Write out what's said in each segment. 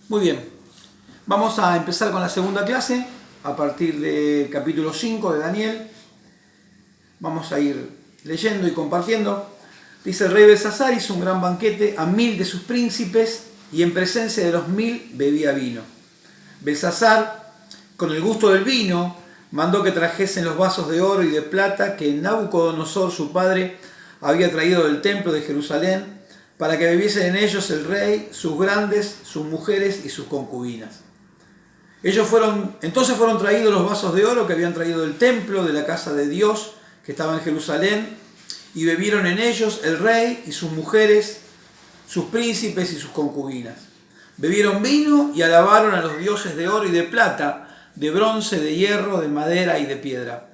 Muy bien, vamos a empezar con la segunda clase a partir del capítulo 5 de Daniel. Vamos a ir leyendo y compartiendo. Dice: el rey Belsasar hizo un gran banquete a 1000 de sus príncipes y en presencia de los 1000 bebía vino. Belsasar, con el gusto del vino, mandó que trajesen los vasos de oro y de plata que Nabucodonosor, su padre, había traído del templo de Jerusalén, para que bebiesen en ellos el rey, sus grandes, sus mujeres y sus concubinas. Entonces fueron traídos los vasos de oro que habían traído del templo de la casa de Dios, que estaba en Jerusalén, y bebieron en ellos el rey y sus mujeres, sus príncipes y sus concubinas. Bebieron vino y alabaron a los dioses de oro y de plata, de bronce, de hierro, de madera y de piedra.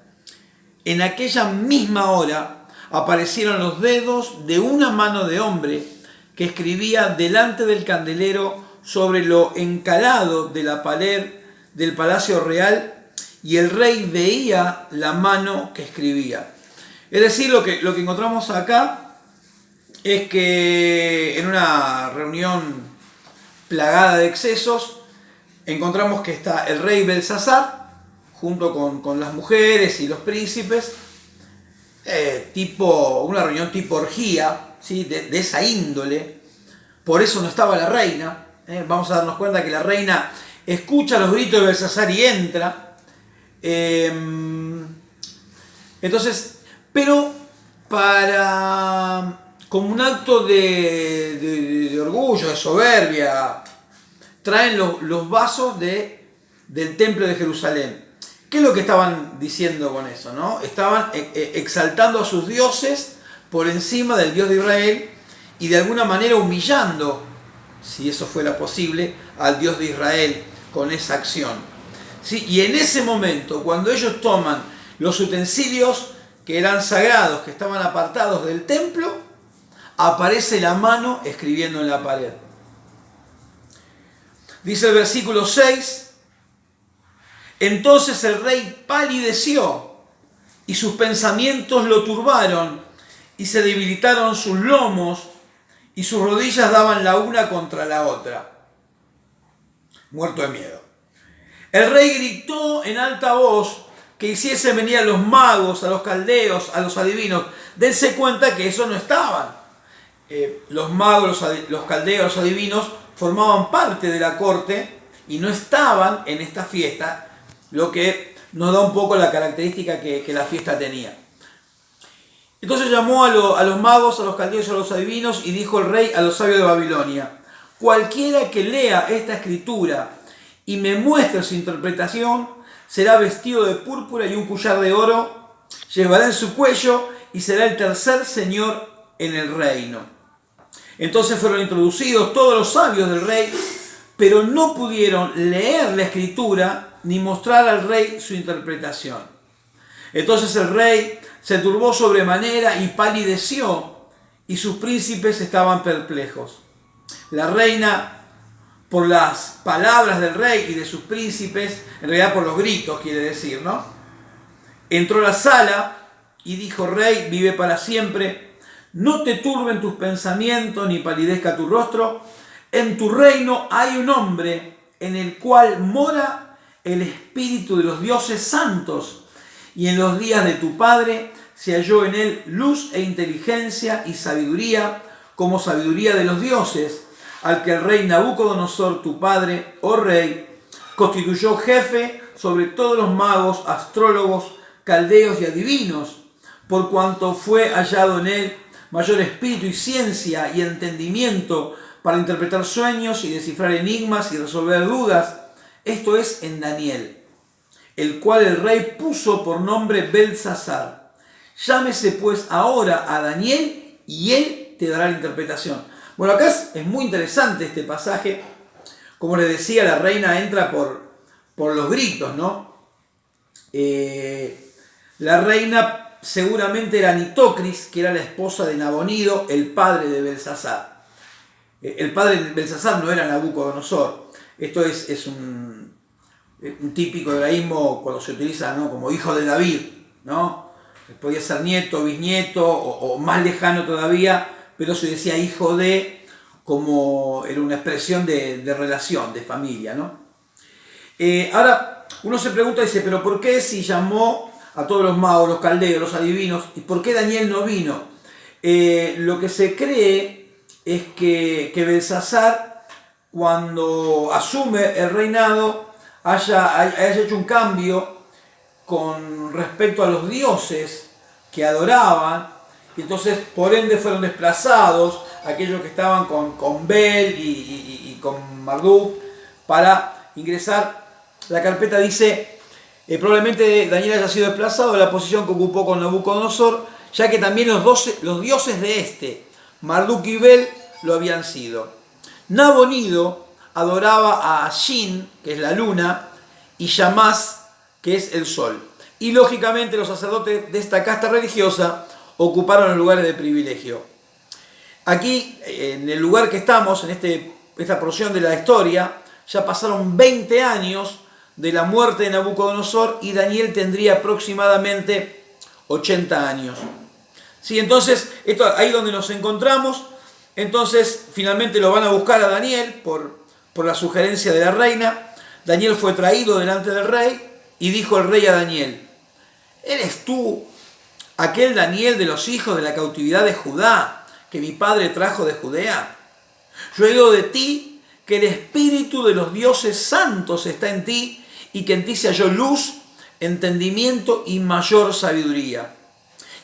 En aquella misma hora aparecieron los dedos de una mano de hombre que escribía delante del candelero sobre lo encalado de la pared del palacio real, y el rey veía la mano que escribía. Es decir, lo que encontramos acá es que en una reunión plagada de excesos, encontramos que está el rey Belsasar junto con las mujeres y los príncipes, una reunión tipo orgía, ¿sí? de esa índole. Por eso no estaba la reina. Vamos a darnos cuenta que la reina escucha los gritos de Belsasar y entra. Entonces, pero como un acto de orgullo, de soberbia, traen los vasos del templo de Jerusalén. ¿Qué es lo que estaban diciendo con eso, no? Estaban exaltando a sus dioses por encima del Dios de Israel y de alguna manera humillando, si eso fuera posible, al Dios de Israel con esa acción. ¿Sí? Y en ese momento, cuando ellos toman los utensilios que eran sagrados, que estaban apartados del templo, aparece la mano escribiendo en la pared. Dice el versículo 6: entonces el rey palideció y sus pensamientos lo turbaron y se debilitaron sus lomos y sus rodillas daban la una contra la otra, muerto de miedo. El rey gritó en alta voz que hiciesen venir a los magos, a los caldeos, a los adivinos. Dense cuenta que eso no estaban. Los magos, los caldeos, los adivinos formaban parte de la corte y no estaban en esta fiesta, lo que nos da un poco la característica que la fiesta tenía. Entonces llamó a los magos, a los caldeos y a los adivinos, y dijo el rey a los sabios de Babilonia: cualquiera que lea esta escritura y me muestre su interpretación, será vestido de púrpura y un collar de oro, llevará en su cuello y será el tercer señor en el reino. Entonces fueron introducidos todos los sabios del rey, pero no pudieron leer la escritura ni mostrar al rey su interpretación. Entonces el rey se turbó sobremanera y palideció, y sus príncipes estaban perplejos. La reina, por las palabras del rey y de sus príncipes, en realidad por los gritos quiere decir, ¿no?, entró a la sala y dijo: rey, vive para siempre, no te turben tus pensamientos ni palidezca tu rostro. En tu reino hay un hombre en el cual mora el espíritu de los dioses santos, y en los días de tu padre se halló en él luz e inteligencia y sabiduría, como sabiduría de los dioses, al que el rey Nabucodonosor, tu padre, oh rey, constituyó jefe sobre todos los magos, astrólogos, caldeos y adivinos, por cuanto fue hallado en él mayor espíritu y ciencia y entendimiento para interpretar sueños y descifrar enigmas y resolver dudas. Esto es en Daniel, el cual el rey puso por nombre Belsasar. Llámese pues ahora a Daniel y él te dará la interpretación. Bueno, acá es muy interesante este pasaje. Como les decía, la reina entra por los gritos, ¿no? La reina seguramente era Nitocris, que era la esposa de Nabonido, el padre de Belsasar. El padre de Belsasar no era Nabucodonosor. Esto es un típico hebraísmo cuando se utiliza, ¿no?, como hijo de David, ¿no? Podía ser nieto, bisnieto o más lejano todavía, pero se decía hijo de, como era una expresión de relación, de familia, ¿no? Ahora, uno se pregunta, dice, pero ¿por qué si llamó a todos los magos, los caldeos, los adivinos, y por qué Daniel no vino? Lo que se cree es que Belsasar, cuando asume el reinado, haya hecho un cambio con respecto a los dioses que adoraban, y entonces por ende fueron desplazados aquellos que estaban con Bel y con Marduk para ingresar. La carpeta dice, probablemente Daniel haya sido desplazado de la posición que ocupó con Nabucodonosor, ya que también los dioses de Marduk y Bel, lo habían sido. Nabonido adoraba a Shin, que es la luna, y Shamash, que es el sol. Y lógicamente los sacerdotes de esta casta religiosa ocuparon los lugares de privilegio. Aquí, en el lugar que estamos, en esta porción de la historia, ya pasaron 20 años de la muerte de Nabucodonosor y Daniel tendría aproximadamente 80 años. Sí, entonces, ahí donde nos encontramos, entonces finalmente lo van a buscar a Daniel por la sugerencia de la reina. Daniel fue traído delante del rey y dijo el rey a Daniel, ¿eres tú aquel Daniel de los hijos de la cautividad de Judá que mi padre trajo de Judea? Yo he oído de ti que el espíritu de los dioses santos está en ti y que en ti se halló luz, entendimiento y mayor sabiduría.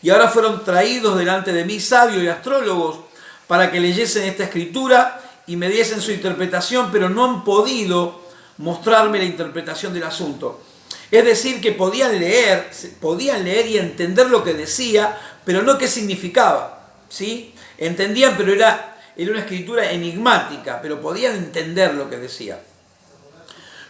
Y ahora fueron traídos delante de mí sabios y astrólogos para que leyesen esta escritura y me diesen su interpretación, pero no han podido mostrarme la interpretación del asunto. Es decir, que podían leer y entender lo que decía, pero no qué significaba, ¿sí? Entendían, pero era una escritura enigmática, pero podían entender lo que decía.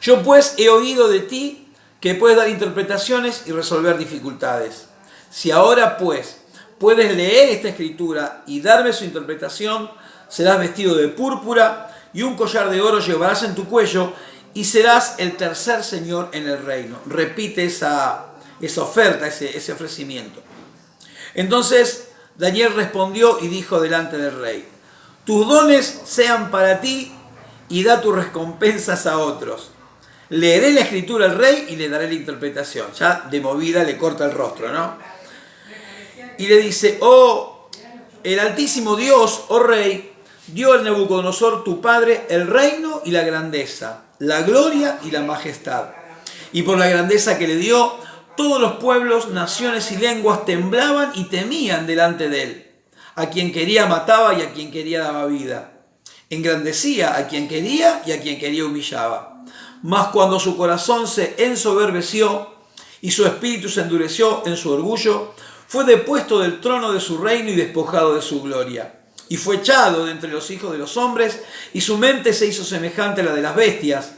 Yo pues he oído de ti que puedes dar interpretaciones y resolver dificultades. Si ahora pues puedes leer esta escritura y darme su interpretación, serás vestido de púrpura y un collar de oro llevarás en tu cuello y serás el tercer señor en el reino. Repite esa oferta, ese ofrecimiento. Entonces Daniel respondió y dijo delante del rey, tus dones sean para ti y da tus recompensas a otros. Leeré la escritura al rey y le daré la interpretación. Ya de movida le corta el rostro, ¿no? Y le dice, oh, el altísimo Dios, oh rey, dio a Nabucodonosor tu padre el reino y la grandeza, la gloria y la majestad. Y por la grandeza que le dio, todos los pueblos, naciones y lenguas temblaban y temían delante de él. A quien quería mataba y a quien quería daba vida. Engrandecía a quien quería y a quien quería humillaba. Mas cuando su corazón se ensoberbeció y su espíritu se endureció en su orgullo, fue depuesto del trono de su reino y despojado de su gloria. Y fue echado de entre los hijos de los hombres, y su mente se hizo semejante a la de las bestias,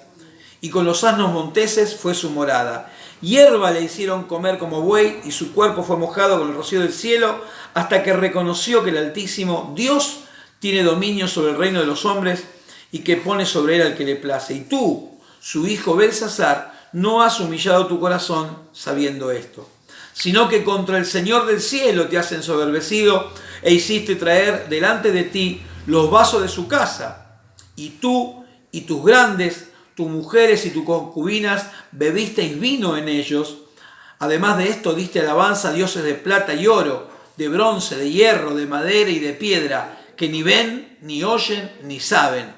y con los asnos monteses fue su morada. Hierba le hicieron comer como buey, y su cuerpo fue mojado con el rocío del cielo, hasta que reconoció que el Altísimo Dios tiene dominio sobre el reino de los hombres, y que pone sobre él al que le place. Y tú, su hijo Belsasar, no has humillado tu corazón sabiendo esto, sino que contra el Señor del cielo te has ensoberbecido e hiciste traer delante de ti los vasos de su casa, y tú y tus grandes, tus mujeres y tus concubinas bebisteis vino en ellos. Además de esto diste alabanza a dioses de plata y oro, de bronce, de hierro, de madera y de piedra, que ni ven, ni oyen, ni saben.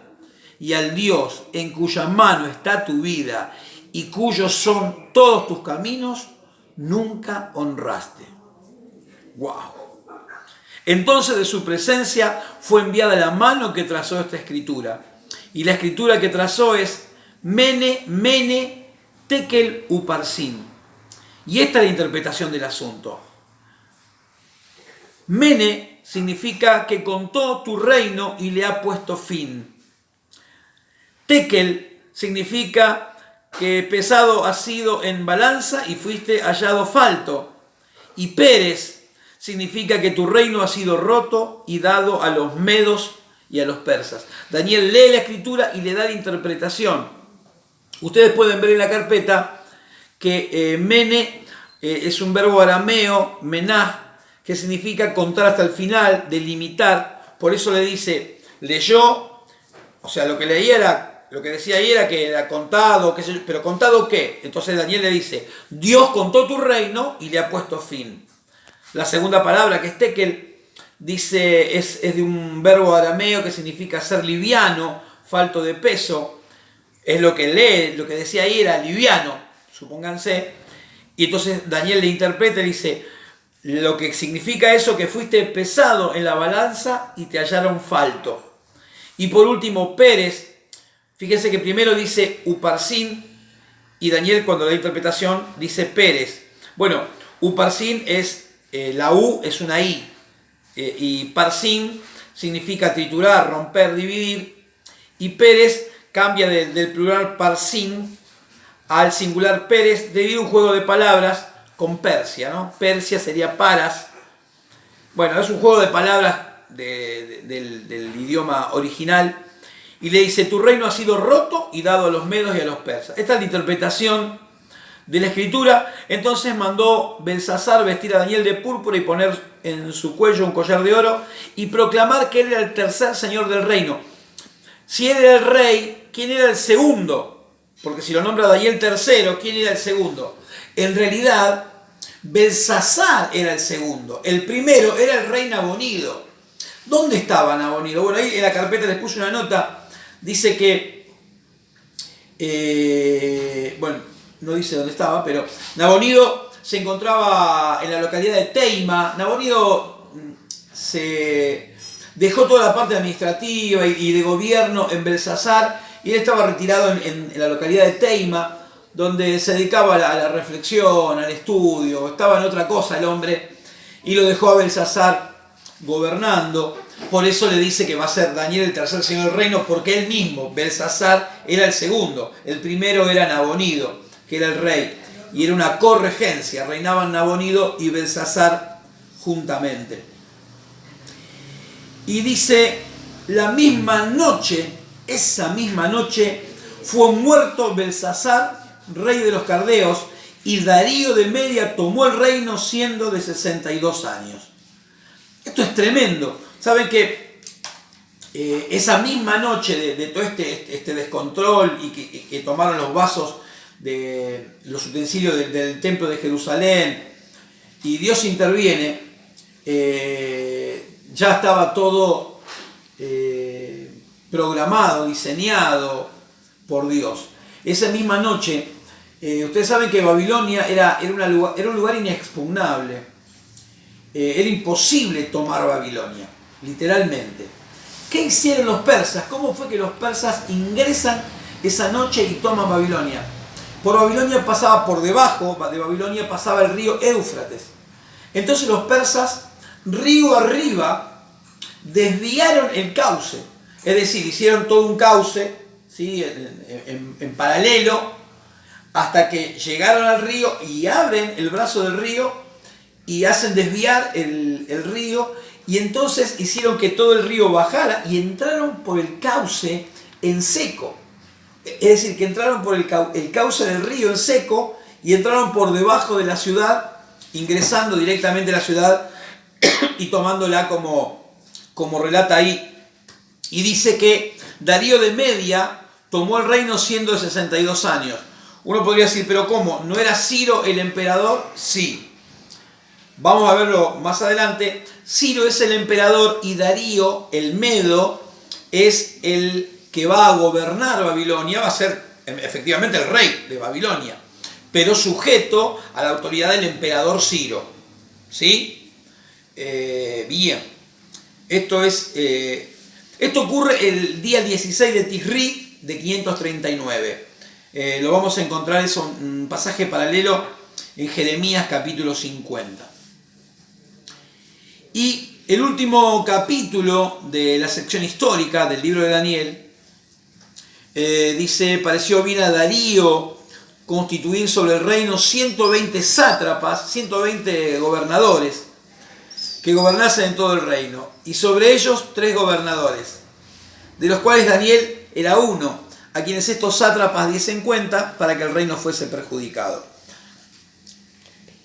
Y al Dios en cuya mano está tu vida y cuyos son todos tus caminos, nunca honraste. ¡Wow! Entonces de su presencia fue enviada la mano que trazó esta escritura. Y la escritura que trazó es Mene, Mene, Tekel, Uparsin. Y esta es la interpretación del asunto. Mene significa que contó tu reino y le ha puesto fin. Tekel significa que pesado has sido en balanza y fuiste hallado falto. Y Pérez significa que tu reino ha sido roto y dado a los medos y a los persas. Daniel lee la escritura y le da la interpretación. Ustedes pueden ver en la carpeta que mene es un verbo arameo, menah, que significa contar hasta el final, delimitar. Por eso le dice, leyó o sea, lo que leía era, lo que decía ahí era que era contado, qué sé yo, pero ¿contado qué? Entonces Daniel le dice, Dios contó tu reino y le ha puesto fin. La segunda palabra, que es tekel, dice, es de un verbo arameo que significa ser liviano, falto de peso. Es lo que lee, lo que decía ahí era liviano, supónganse. Y entonces Daniel le interpreta y dice, lo que significa eso, que fuiste pesado en la balanza y te hallaron falto. Y por último, Pérez, fíjense que primero dice Uparsin y Daniel cuando da interpretación dice Pérez. Bueno, Uparsin es, la U es una I, y Parsin significa triturar, romper, dividir, y Pérez cambia del plural Parsin al singular Pérez debido a un juego de palabras con Persia, ¿no? Persia sería Paras. Bueno, es un juego de palabras del idioma original. Y le dice, tu reino ha sido roto y dado a los medos y a los persas. Esta es la interpretación de la escritura. Entonces mandó Belsasar vestir a Daniel de púrpura y poner en su cuello un collar de oro y proclamar que él era el tercer señor del reino. Si él era el rey, ¿quién era el segundo? Porque si lo nombra Daniel tercero, ¿quién era el segundo? En realidad, Belsasar era el segundo. El primero era el rey Nabonido. ¿Dónde estaba Nabonido? Bueno, ahí en la carpeta les puse una nota. Dice que, bueno, no dice dónde estaba, pero Nabonido se encontraba en la localidad de Teima. Nabonido se dejó toda la parte administrativa y de gobierno en Belsasar y él estaba retirado en la localidad de Teima, donde se dedicaba a la reflexión, al estudio, estaba en otra cosa el hombre, y lo dejó a Belsasar gobernando. Por eso le dice que va a ser Daniel el tercer señor del reino, porque él mismo, Belsasar, era el segundo. El primero era Nabonido, que era el rey, y era una corregencia, reinaban Nabonido y Belsasar juntamente. Y dice, la misma noche, esa misma noche, fue muerto Belsasar, rey de los Caldeos, y Darío de Media tomó el reino siendo de 62 años. Esto es tremendo. Saben que esa misma noche de todo este descontrol y que tomaron los vasos de los utensilios del templo de Jerusalén y Dios interviene, ya estaba todo programado, diseñado por Dios. Esa misma noche, ustedes saben que Babilonia era un lugar inexpugnable. Era imposible tomar Babilonia, literalmente. ¿Qué hicieron los persas? ¿Cómo fue que los persas ingresan esa noche y toman Babilonia? Por Babilonia pasaba por debajo, de Babilonia pasaba el río Éufrates. Entonces los persas, río arriba, desviaron el cauce. Es decir, hicieron todo un cauce, ¿sí? en paralelo, hasta que llegaron al río y abren el brazo del río y hacen desviar el río, y entonces hicieron que todo el río bajara y entraron por el cauce en seco. Es decir, que entraron por el cauce del río en seco y entraron por debajo de la ciudad, ingresando directamente a la ciudad y tomándola como relata ahí. Y dice que Darío de Media tomó el reino siendo de 62 años. Uno podría decir, ¿pero cómo? ¿No era Ciro el emperador? Sí. Vamos a verlo más adelante. Ciro es el emperador y Darío, el medo, es el que va a gobernar Babilonia, va a ser efectivamente el rey de Babilonia, pero sujeto a la autoridad del emperador Ciro. ¿Sí? Bien. Esto ocurre el día 16 de Tisri de 539. Lo vamos a encontrar, es un pasaje paralelo en Jeremías capítulo 50. Y el último capítulo de la sección histórica del libro de Daniel dice, pareció bien a Darío constituir sobre el reino 120 sátrapas, 120 gobernadores, que gobernasen en todo el reino, y sobre ellos 3 gobernadores, de los cuales Daniel era uno, a quienes estos sátrapas diesen cuenta para que el reino fuese perjudicado.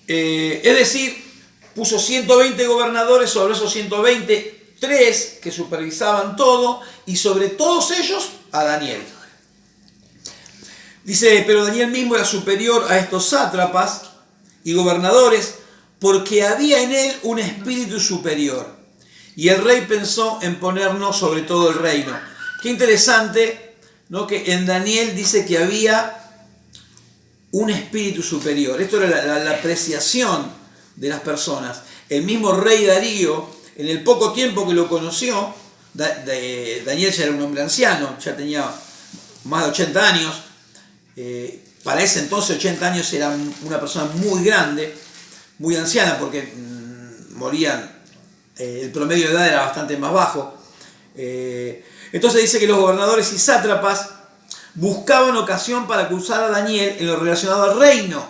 Es decir, puso 120 gobernadores, sobre esos 120 3 que supervisaban todo, y sobre todos ellos a Daniel. Dice, pero Daniel mismo era superior a estos sátrapas y gobernadores, porque había en él un espíritu superior. Y el rey pensó en ponernos sobre todo el reino. Qué interesante, ¿no? Que en Daniel dice que había un espíritu superior. Esto era la apreciación de las personas. El mismo rey Darío, en el poco tiempo que lo conoció, Daniel ya era un hombre anciano, ya tenía más de 80 años. Para ese entonces 80 años era una persona muy grande, muy anciana, porque morían, el promedio de edad era bastante más bajo. Entonces dice que los gobernadores y sátrapas buscaban ocasión para acusar a Daniel en lo relacionado al reino,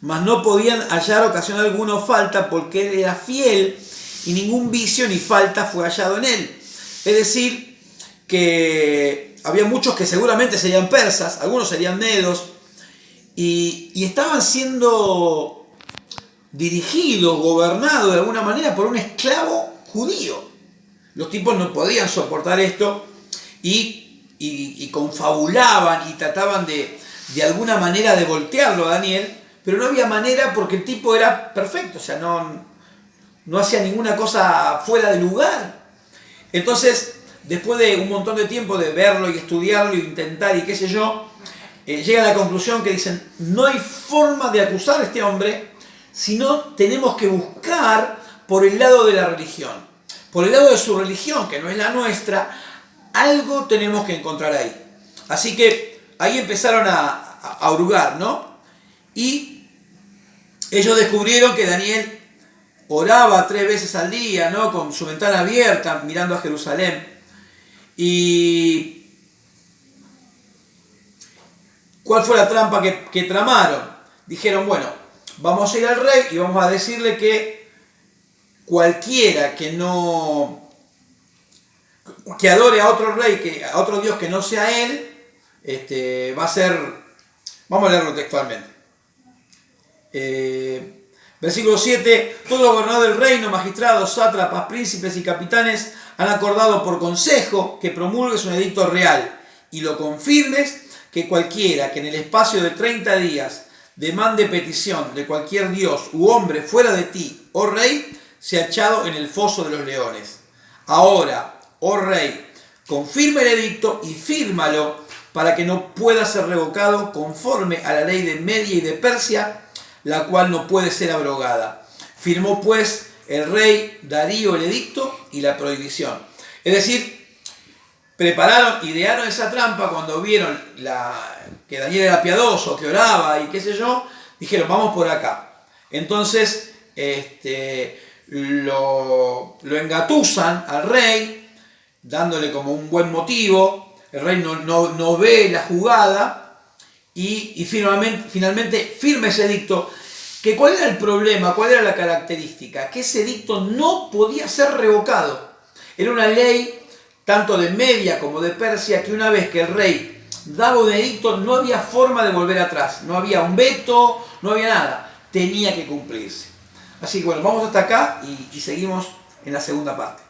mas no podían hallar ocasión alguna o falta, porque él era fiel y ningún vicio ni falta fue hallado en él. Es decir, que había muchos que seguramente serían persas, algunos serían medos, y estaban siendo dirigidos, gobernados de alguna manera por un esclavo judío. Los tipos no podían soportar esto y confabulaban y trataban de alguna manera de voltearlo a Daniel, pero no había manera porque el tipo era perfecto, o sea, no hacía ninguna cosa fuera de lugar. Entonces, después de un montón de tiempo de verlo y estudiarlo y intentar y qué sé yo, llega a la conclusión que dicen, no hay forma de acusar a este hombre, sino tenemos que buscar por el lado de la religión. Por el lado de su religión, que no es la nuestra, algo tenemos que encontrar ahí. Así que ahí empezaron a hurgar, ¿no? Y ellos descubrieron que Daniel oraba 3 veces al día, ¿no? Con su ventana abierta, mirando a Jerusalén. Y ¿cuál fue la trampa que tramaron? Dijeron, bueno, vamos a ir al rey y vamos a decirle que cualquiera que adore a otro rey, a otro Dios que no sea él, va a ser, vamos a leerlo textualmente. Versículo 7, todos los gobernadores del reino, magistrados, sátrapas, príncipes y capitanes han acordado por consejo que promulgues un edicto real y lo confirmes, que cualquiera que en el espacio de 30 días demande petición de cualquier dios u hombre fuera de ti, oh rey, sea echado en el foso de los leones. Ahora, oh rey, confirma el edicto y fírmalo para que no pueda ser revocado conforme a la ley de Media y de Persia, la cual no puede ser abrogada. Firmó pues el rey Darío el edicto y la prohibición. Es decir, idearon esa trampa cuando vieron que Daniel era piadoso, que oraba y qué sé yo, dijeron, vamos por acá. Entonces, lo engatusan al rey, dándole como un buen motivo. El rey no ve la jugada y finalmente firma ese edicto. ¿Cuál era el problema? ¿Cuál era la característica? Que ese edicto no podía ser revocado. Era una ley tanto de Media como de Persia, que una vez que el rey daba un edicto no había forma de volver atrás. No había un veto, no había nada. Tenía que cumplirse. Así que bueno, vamos hasta acá y seguimos en la segunda parte.